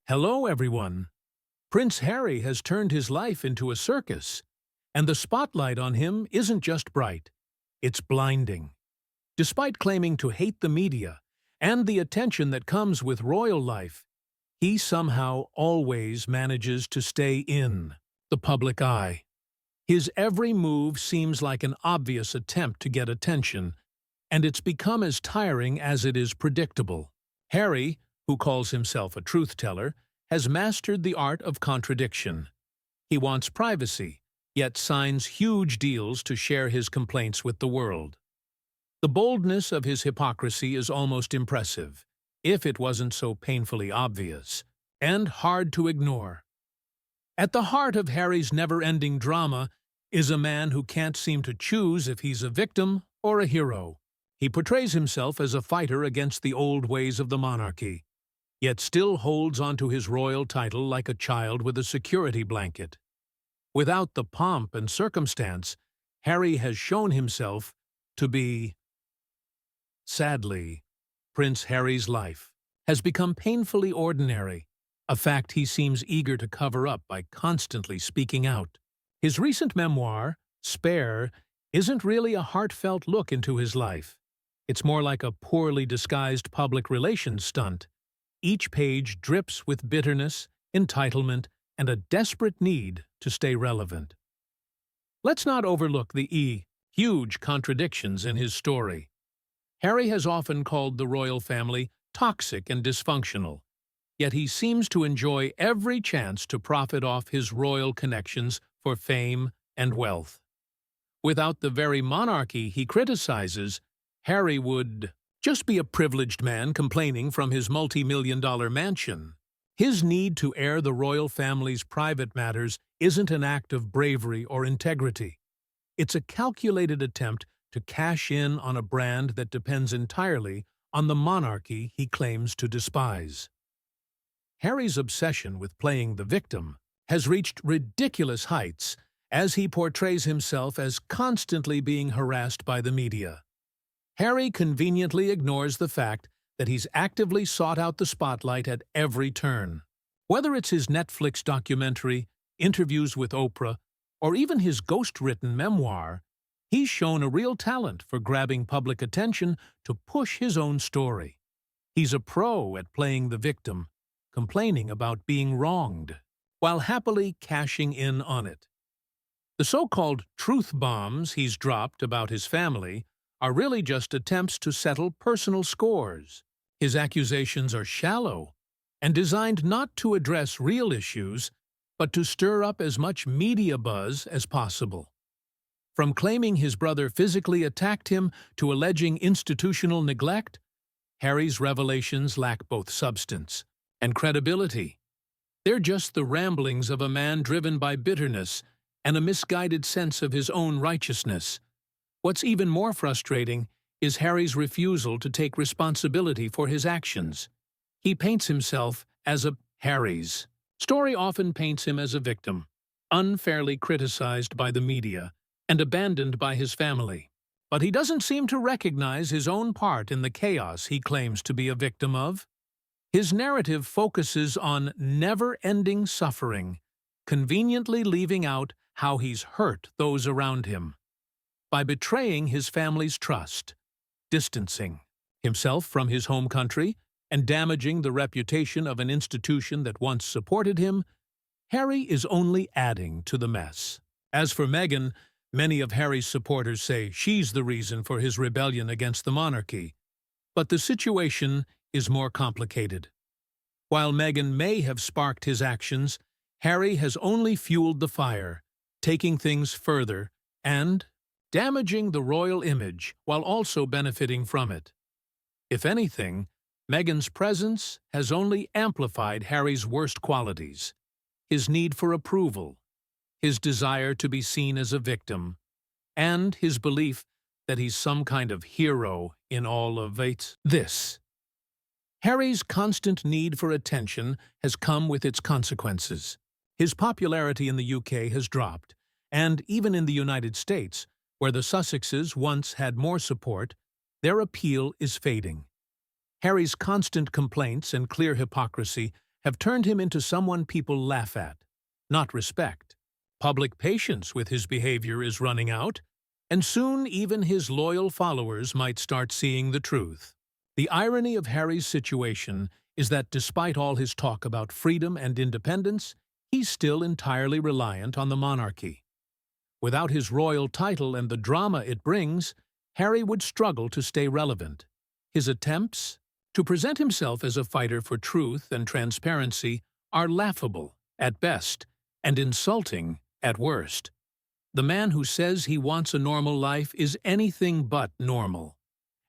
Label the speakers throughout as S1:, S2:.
S1: Hello, everyone. Prince Harry has turned his life into a circus, and the spotlight on him isn't just bright, it's blinding. Despite claiming to hate the media and the attention that comes with royal life, he somehow always manages to stay in the public eye. His every move seems like an obvious attempt to get attention, and it's become as tiring as it is predictable. Harry, who calls himself a truth-teller, has mastered the art of contradiction. He wants privacy, yet signs huge deals to share his complaints with the world. The boldness of his hypocrisy is almost impressive, if it wasn't so painfully obvious, and hard to ignore. At the heart of Harry's never-ending drama is a man who can't seem to choose if he's a victim or a hero. He portrays himself as a fighter against the old ways of the monarchy, yet still holds onto his royal title like a child with a security blanket. Without the pomp and circumstance, Harry has shown himself to be. Sadly, Prince Harry's life has become painfully ordinary, a fact he seems eager to cover up by constantly speaking out. His recent memoir, Spare, isn't really a heartfelt look into his life. It's more like a poorly disguised public relations stunt. Each page drips with bitterness, entitlement, and a desperate need to stay relevant. Let's not overlook the huge contradictions in his story. Harry has often called the royal family toxic and dysfunctional, yet he seems to enjoy every chance to profit off his royal connections for fame and wealth. Without the very monarchy he criticizes, Harry would just be a privileged man complaining from his multi-million-dollar mansion. His need to air the royal family's private matters isn't an act of bravery or integrity. It's a calculated attempt to cash in on a brand that depends entirely on the monarchy he claims to despise. Harry's obsession with playing the victim has reached ridiculous heights as he portrays himself as constantly being harassed by the media. Harry conveniently ignores the fact that he's actively sought out the spotlight at every turn. Whether it's his Netflix documentary, interviews with Oprah, or even his ghost-written memoir, he's shown a real talent for grabbing public attention to push his own story. He's a pro at playing the victim, complaining about being wronged, while happily cashing in on it. The so-called truth bombs he's dropped about his family are really just attempts to settle personal scores. His accusations are shallow and designed not to address real issues, but to stir up as much media buzz as possible. From claiming his brother physically attacked him to alleging institutional neglect, Harry's revelations lack both substance and credibility. They're just the ramblings of a man driven by bitterness and a misguided sense of his own righteousness. What's even more frustrating is Harry's refusal to take responsibility for his actions. He paints himself as a Harry's story often paints him as a victim, unfairly criticized by the media and abandoned by his family. But he doesn't seem to recognize his own part in the chaos he claims to be a victim of. His narrative focuses on never-ending suffering, conveniently leaving out how he's hurt those around him. By betraying his family's trust, distancing himself from his home country, and damaging the reputation of an institution that once supported him, Harry is only adding to the mess. As for Meghan, many of Harry's supporters say she's the reason for his rebellion against the monarchy. But the situation is more complicated. While Meghan may have sparked his actions, Harry has only fueled the fire, taking things further and damaging the royal image while also benefiting from it. If anything, Meghan's presence has only amplified Harry's worst qualities: his need for approval, his desire to be seen as a victim, and his belief that he's some kind of hero in all of this. Harry's constant need for attention has come with its consequences. His popularity in the UK has dropped, and even in the United States, where the Sussexes once had more support, their appeal is fading. Harry's constant complaints and clear hypocrisy have turned him into someone people laugh at, not respect. Public patience with his behavior is running out, and soon even his loyal followers might start seeing the truth. The irony of Harry's situation is that despite all his talk about freedom and independence, he's still entirely reliant on the monarchy. Without his royal title and the drama it brings, Harry would struggle to stay relevant. His attempts to present himself as a fighter for truth and transparency are laughable at best and insulting at worst. The man who says he wants a normal life is anything but normal.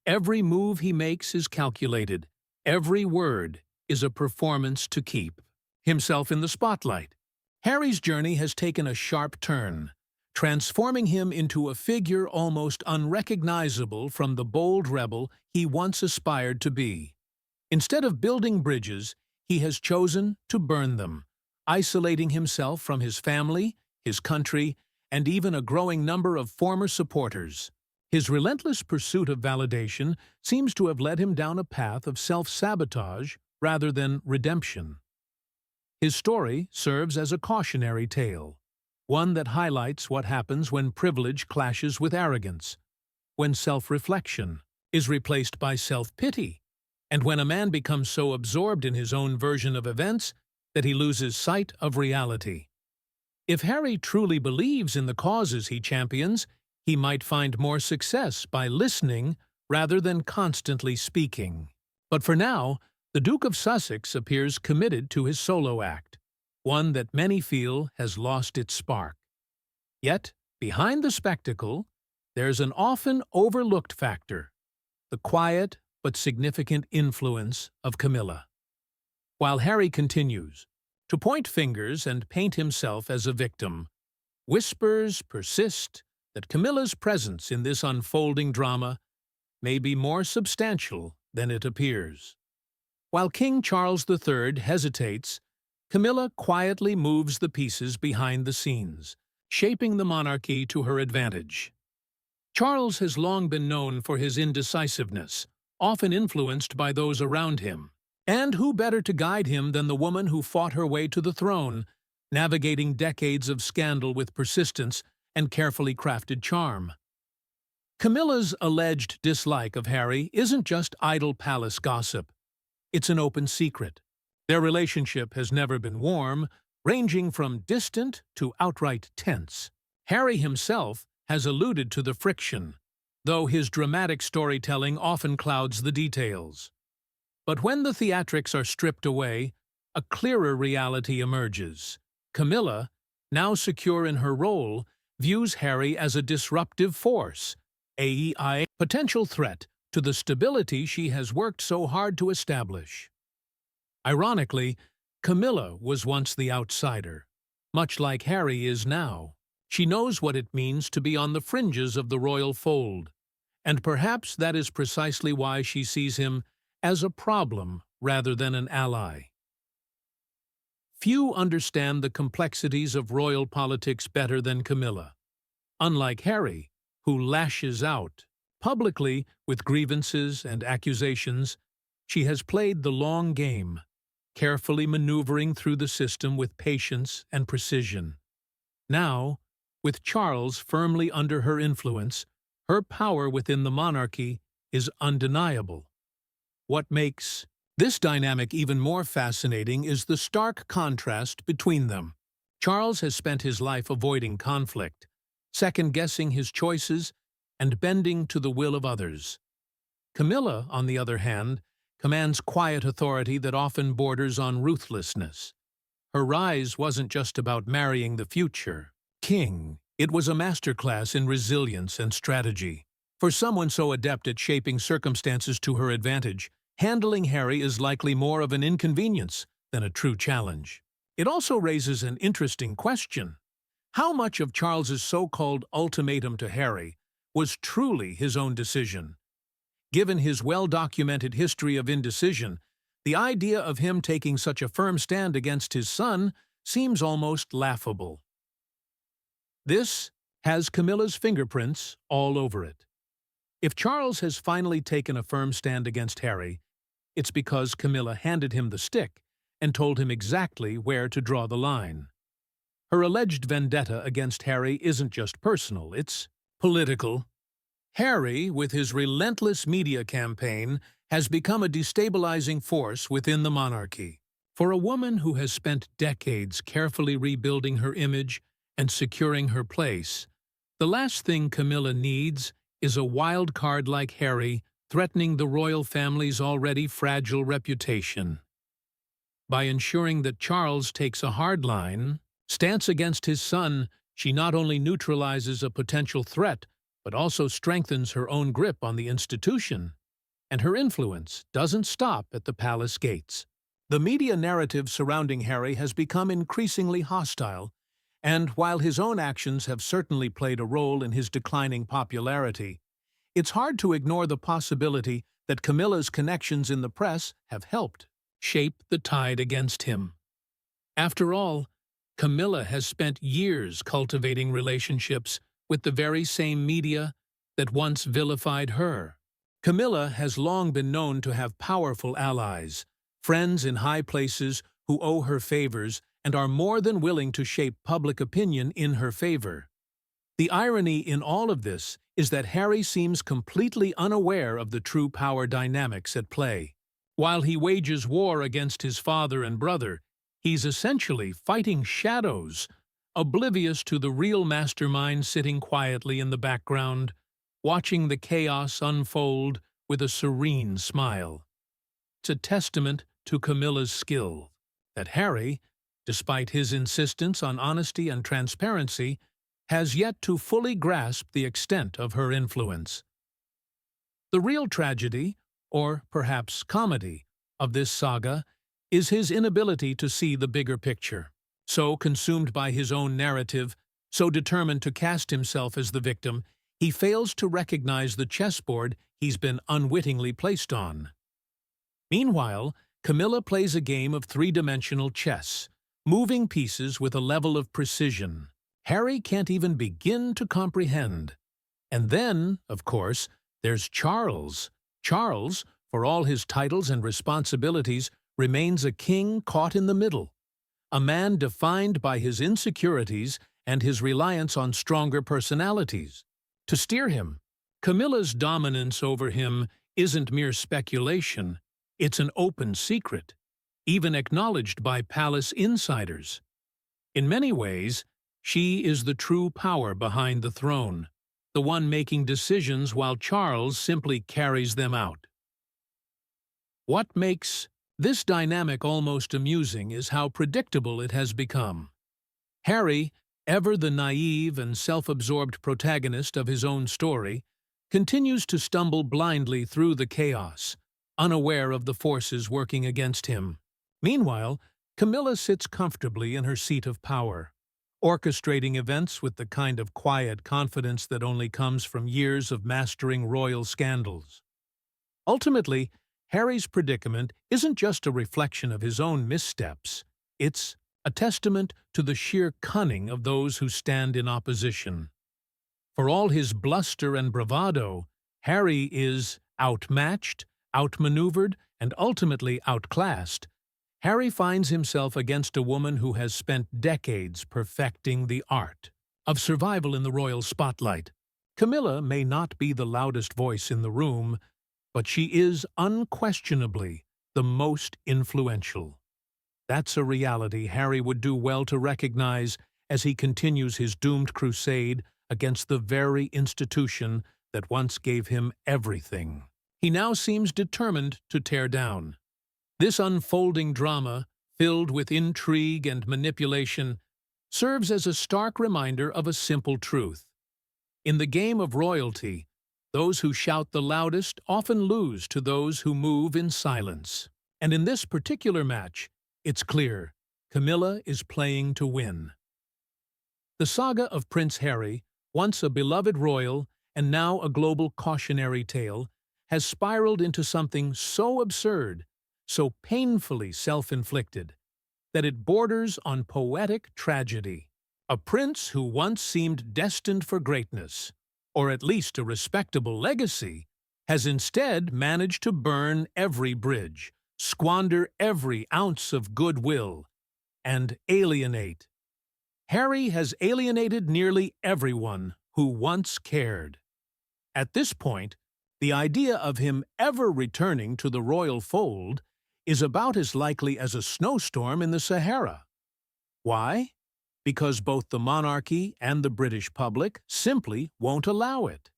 S1: Every move he makes is calculated. Every word is a performance to keep himself in the spotlight. Harry's journey has taken a sharp turn, transforming him into a figure almost unrecognizable from the bold rebel he once aspired to be. Instead of building bridges, he has chosen to burn them, isolating himself from his family, his country, and even a growing number of former supporters. His relentless pursuit of validation seems to have led him down a path of self-sabotage rather than redemption. His story serves as a cautionary tale, one that highlights what happens when privilege clashes with arrogance, when self-reflection is replaced by self-pity, and when a man becomes so absorbed in his own version of events that he loses sight of reality. If Harry truly believes in the causes he champions, he might find more success by listening rather than constantly speaking. But for now, the Duke of Sussex appears committed to his solo act, one that many feel has lost its spark. Yet, behind the spectacle, there's an often overlooked factor: the quiet but significant influence of Camilla. While Harry continues to point fingers and paint himself as a victim, whispers persist that Camilla's presence in this unfolding drama may be more substantial than it appears. While King Charles III hesitates, Camilla quietly moves the pieces behind the scenes, shaping the monarchy to her advantage. Charles has long been known for his indecisiveness, often influenced by those around him. And who better to guide him than the woman who fought her way to the throne, navigating decades of scandal with persistence and carefully crafted charm? Camilla's alleged dislike of Harry isn't just idle palace gossip. It's an open secret. Their relationship has never been warm, ranging from distant to outright tense. Harry himself has alluded to the friction, though his dramatic storytelling often clouds the details. But when the theatrics are stripped away, a clearer reality emerges. Camilla, now secure in her role, views Harry as a disruptive force, a potential threat to the stability she has worked so hard to establish. Ironically, Camilla was once the outsider, much like Harry is now. She knows what it means to be on the fringes of the royal fold, and perhaps that is precisely why she sees him as a problem rather than an ally. Few understand the complexities of royal politics better than Camilla. Unlike Harry, who lashes out publicly with grievances and accusations, she has played the long game, carefully maneuvering through the system with patience and precision. Now, with Charles firmly under her influence, her power within the monarchy is undeniable. What makes this dynamic even more fascinating is the stark contrast between them. Charles has spent his life avoiding conflict, second-guessing his choices, and bending to the will of others. Camilla, on the other hand, commands quiet authority that often borders on ruthlessness. Her rise wasn't just about marrying the future king. It was a masterclass in resilience and strategy. For someone so adept at shaping circumstances to her advantage, handling Harry is likely more of an inconvenience than a true challenge. It also raises an interesting question. How much of Charles's so-called ultimatum to Harry was truly his own decision? Given his well-documented history of indecision, the idea of him taking such a firm stand against his son seems almost laughable. This has Camilla's fingerprints all over it. If Charles has finally taken a firm stand against Harry, it's because Camilla handed him the stick and told him exactly where to draw the line. Her alleged vendetta against Harry isn't just personal, it's political. Harry, with his relentless media campaign, has become a destabilizing force within the monarchy. For a woman who has spent decades carefully rebuilding her image and securing her place, the last thing Camilla needs is a wild card like Harry threatening the royal family's already fragile reputation. By ensuring that Charles takes a hard stance against his son, she not only neutralizes a potential threat, but also strengthens her own grip on the institution. And her influence doesn't stop at the palace gates. The media narrative surrounding Harry has become increasingly hostile, and while his own actions have certainly played a role in his declining popularity, it's hard to ignore the possibility that Camilla's connections in the press have helped shape the tide against him. After all, Camilla has spent years cultivating relationships with the very same media that once vilified her. Camilla has long been known to have powerful allies, friends in high places who owe her favors and are more than willing to shape public opinion in her favor. The irony in all of this is that Harry seems completely unaware of the true power dynamics at play. While he wages war against his father and brother, he's essentially fighting shadows, oblivious to the real mastermind sitting quietly in the background, watching the chaos unfold with a serene smile. It's a testament to Camilla's skill that Harry, despite his insistence on honesty and transparency, has yet to fully grasp the extent of her influence. The real tragedy, or perhaps comedy, of this saga is his inability to see the bigger picture. So consumed by his own narrative, so determined to cast himself as the victim, he fails to recognize the chessboard he's been unwittingly placed on. Meanwhile, Camilla plays a game of three-dimensional chess, moving pieces with a level of precision Harry can't even begin to comprehend. And then, of course, there's Charles. Charles, for all his titles and responsibilities, remains a king caught in the middle, a man defined by his insecurities and his reliance on stronger personalities to steer him. Camilla's dominance over him isn't mere speculation, it's an open secret, even acknowledged by palace insiders. In many ways, she is the true power behind the throne, the one making decisions while Charles simply carries them out. What makes this dynamic almost amusing is how predictable it has become. Harry, ever the naive and self-absorbed protagonist of his own story, continues to stumble blindly through the chaos, unaware of the forces working against him. Meanwhile, Camilla sits comfortably in her seat of power, orchestrating events with the kind of quiet confidence that only comes from years of mastering royal scandals. Ultimately, Harry's predicament isn't just a reflection of his own missteps, it's a testament to the sheer cunning of those who stand in opposition. For all his bluster and bravado, Harry is outmatched, outmaneuvered, and ultimately outclassed. Harry finds himself against a woman who has spent decades perfecting the art of survival in the royal spotlight. Camilla may not be the loudest voice in the room, but she is unquestionably the most influential. That's a reality Harry would do well to recognize as he continues his doomed crusade against the very institution that once gave him everything he now seems determined to tear down. This unfolding drama, filled with intrigue and manipulation, serves as a stark reminder of a simple truth. In the game of royalty, those who shout the loudest often lose to those who move in silence. And in this particular match, it's clear Camilla is playing to win. The saga of Prince Harry, once a beloved royal and now a global cautionary tale, has spiraled into something so absurd, so painfully self-inflicted, that it borders on poetic tragedy. A prince who once seemed destined for greatness, or at least a respectable legacy, has instead managed to burn every bridge, squander every ounce of goodwill, and alienate. Harry has alienated nearly everyone who once cared. At this point, the idea of him ever returning to the royal fold is about as likely as a snowstorm in the Sahara. Why? Because both the monarchy and the British public simply won't allow it.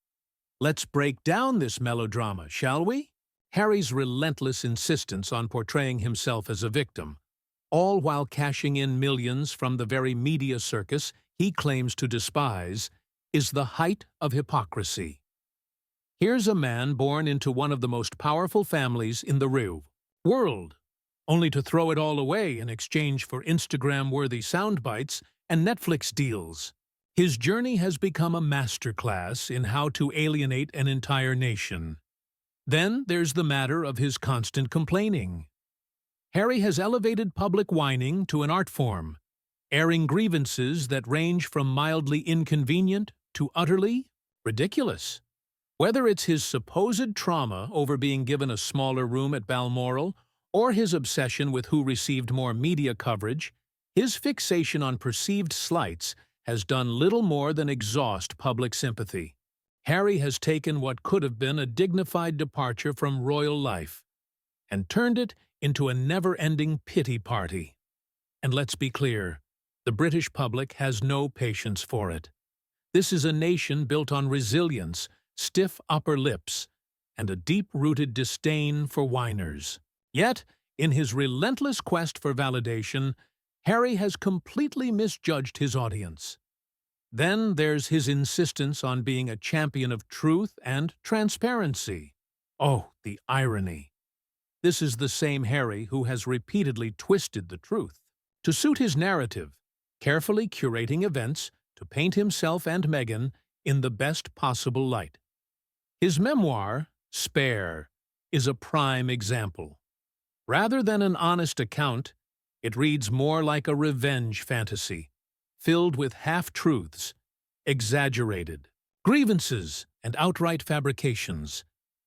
S1: Let's break down this melodrama, shall we? Harry's relentless insistence on portraying himself as a victim, all while cashing in millions from the very media circus he claims to despise, is the height of hypocrisy. Here's a man born into one of the most powerful families in the world, only to throw it all away in exchange for Instagram-worthy soundbites and Netflix deals. His journey has become a masterclass in how to alienate an entire nation. Then there's the matter of his constant complaining. Harry has elevated public whining to an art form, airing grievances that range from mildly inconvenient to utterly ridiculous. Whether it's his supposed trauma over being given a smaller room at Balmoral, or his obsession with who received more media coverage, his fixation on perceived slights has done little more than exhaust public sympathy. Harry has taken what could have been a dignified departure from royal life and turned it into a never-ending pity party. And let's be clear, the British public has no patience for it. This is a nation built on resilience, stiff upper lips, and a deep-rooted disdain for whiners. Yet, in his relentless quest for validation, Harry has completely misjudged his audience. Then there's his insistence on being a champion of truth and transparency. Oh, the irony. This is the same Harry who has repeatedly twisted the truth to suit his narrative, carefully curating events to paint himself and Meghan in the best possible light. His memoir, Spare, is a prime example. Rather than an honest account, it reads more like a revenge fantasy, filled with half-truths, exaggerated grievances, and outright fabrications.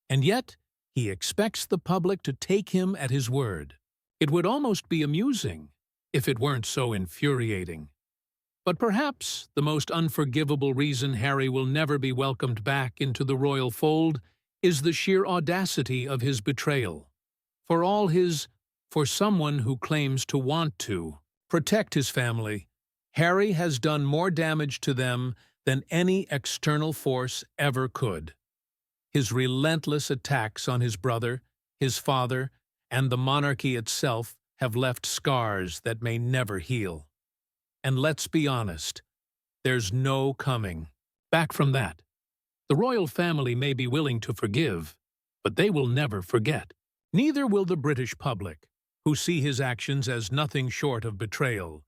S1: And yet, he expects the public to take him at his word. It would almost be amusing if it weren't so infuriating. But perhaps the most unforgivable reason Harry will never be welcomed back into the royal fold is the sheer audacity of his betrayal. For someone who claims to want to protect his family, Harry has done more damage to them than any external force ever could. His relentless attacks on his brother, his father, and the monarchy itself have left scars that may never heal. And let's be honest, there's no coming back from that. The royal family may be willing to forgive, but they will never forget. Neither will the British public, who see his actions as nothing short of betrayal.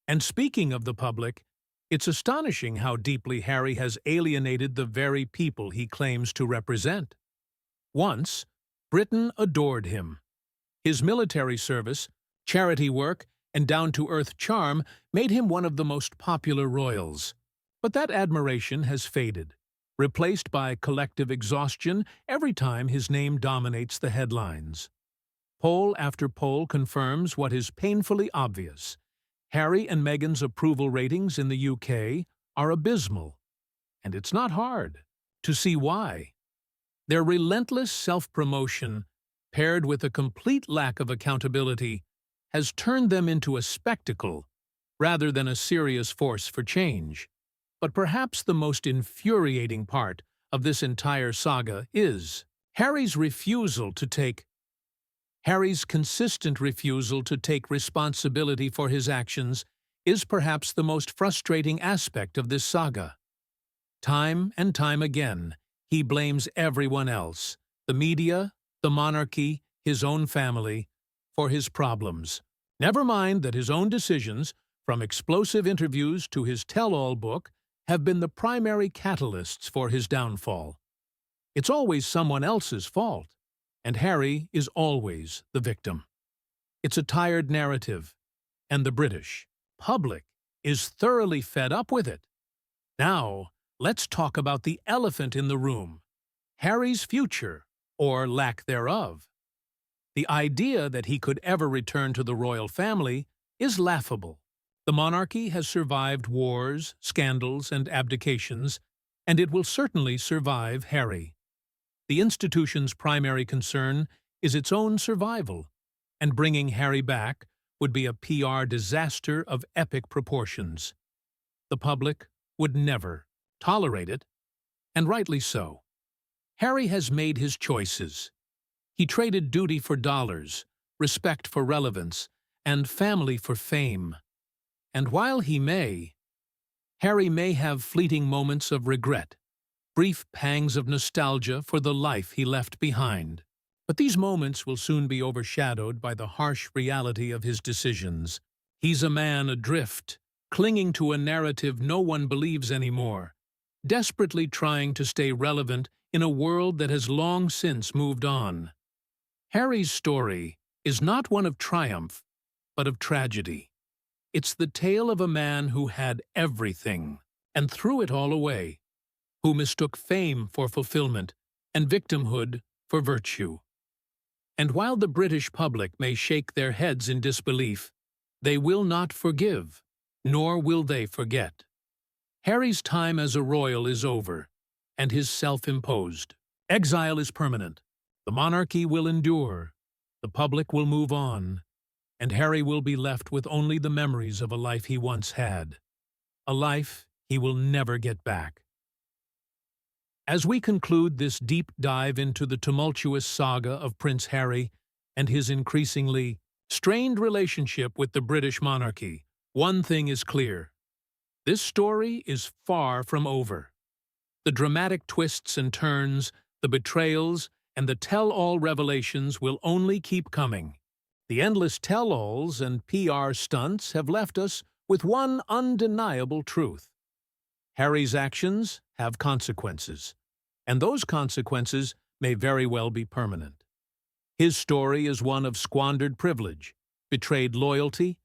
S1: And speaking of the public, it's astonishing how deeply Harry has alienated the very people he claims to represent. Once, Britain adored him. His military service, charity work, and down-to-earth charm made him one of the most popular royals. But that admiration has faded, replaced by collective exhaustion every time his name dominates the headlines. Poll after poll confirms what is painfully obvious. Harry and Meghan's approval ratings in the UK are abysmal, and it's not hard to see why. Their relentless self-promotion, paired with a complete lack of accountability, has turned them into a spectacle rather than a serious force for change. But perhaps the most infuriating part of this entire saga is Harry's consistent refusal to take responsibility for his actions is perhaps the most frustrating aspect of this saga. Time and time again, he blames everyone else, the media, the monarchy, his own family, for his problems. Never mind that his own decisions, from explosive interviews to his tell-all book, have been the primary catalysts for his downfall. It's always someone else's fault, and Harry is always the victim. It's a tired narrative, and the British public is thoroughly fed up with it. Now, let's talk about the elephant in the room, Harry's future, or lack thereof. The idea that he could ever return to the royal family is laughable. The monarchy has survived wars, scandals, and abdications, and it will certainly survive Harry. The institution's primary concern is its own survival, and bringing Harry back would be a PR disaster of epic proportions. The public would never tolerate it, and rightly so. Harry has made his choices. He traded duty for dollars, respect for relevance, and family for fame. And while Harry may have fleeting moments of regret, brief pangs of nostalgia for the life he left behind. But these moments will soon be overshadowed by the harsh reality of his decisions. He's a man adrift, clinging to a narrative no one believes anymore, desperately trying to stay relevant in a world that has long since moved on. Harry's story is not one of triumph, but of tragedy. It's the tale of a man who had everything and threw it all away, who mistook fame for fulfillment and victimhood for virtue. And while the British public may shake their heads in disbelief, they will not forgive, nor will they forget. Harry's time as a royal is over, and his self-imposed. Exile is permanent. The monarchy will endure. The public will move on. And Harry will be left with only the memories of a life he once had. A life he will never get back. As we conclude this deep dive into the tumultuous saga of Prince Harry and his increasingly strained relationship with the British monarchy, one thing is clear. This story is far from over. The dramatic twists and turns, the betrayals, and the tell-all revelations will only keep coming. The endless tell-alls and PR stunts have left us with one undeniable truth. Harry's actions have consequences, and those consequences may very well be permanent. His story is one of squandered privilege, betrayed loyalty,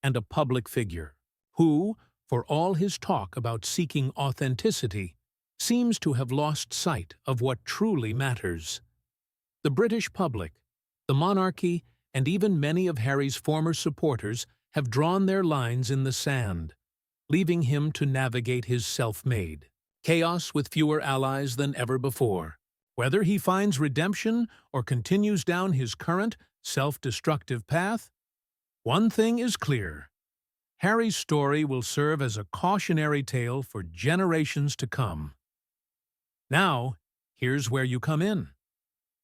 S1: and a public figure who, for all his talk about seeking authenticity, seems to have lost sight of what truly matters. The British public, the monarchy, and even many of Harry's former supporters have drawn their lines in the sand, leaving him to navigate his self-made chaos with fewer allies than ever before. Whether he finds redemption or continues down his current self-destructive path, one thing is clear. Harry's story will serve as a cautionary tale for generations to come. Now, here's where you come in.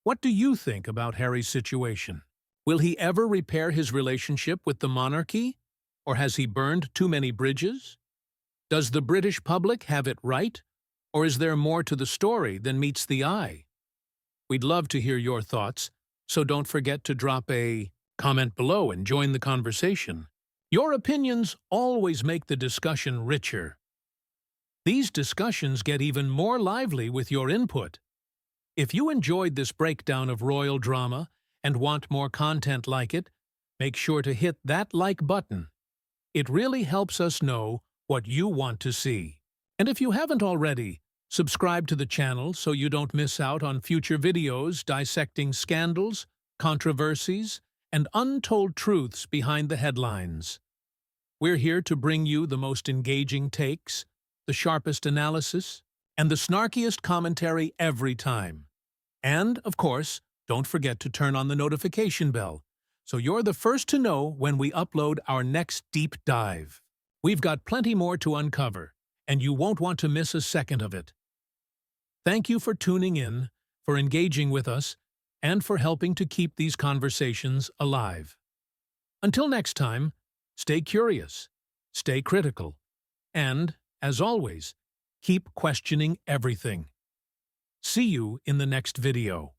S1: What do you think about Harry's situation? Will he ever repair his relationship with the monarchy? Or has he burned too many bridges? Does the British public have it right? Or is there more to the story than meets the eye? We'd love to hear your thoughts, so don't forget to drop a comment below and join the conversation. Your opinions always make the discussion richer. These discussions get even more lively with your input. If you enjoyed this breakdown of royal drama and want more content like it, make sure to hit that like button. It really helps us know what you want to see. And if you haven't already, subscribe to the channel so you don't miss out on future videos dissecting scandals, controversies, and untold truths behind the headlines. We're here to bring you the most engaging takes, the sharpest analysis, and the snarkiest commentary every time. And, of course, don't forget to turn on the notification bell so you're the first to know when we upload our next deep dive. We've got plenty more to uncover, and you won't want to miss a second of it. Thank you for tuning in, for engaging with us, and for helping to keep these conversations alive. Until next time, stay curious, stay critical, and, as always, keep questioning everything. See you in the next video.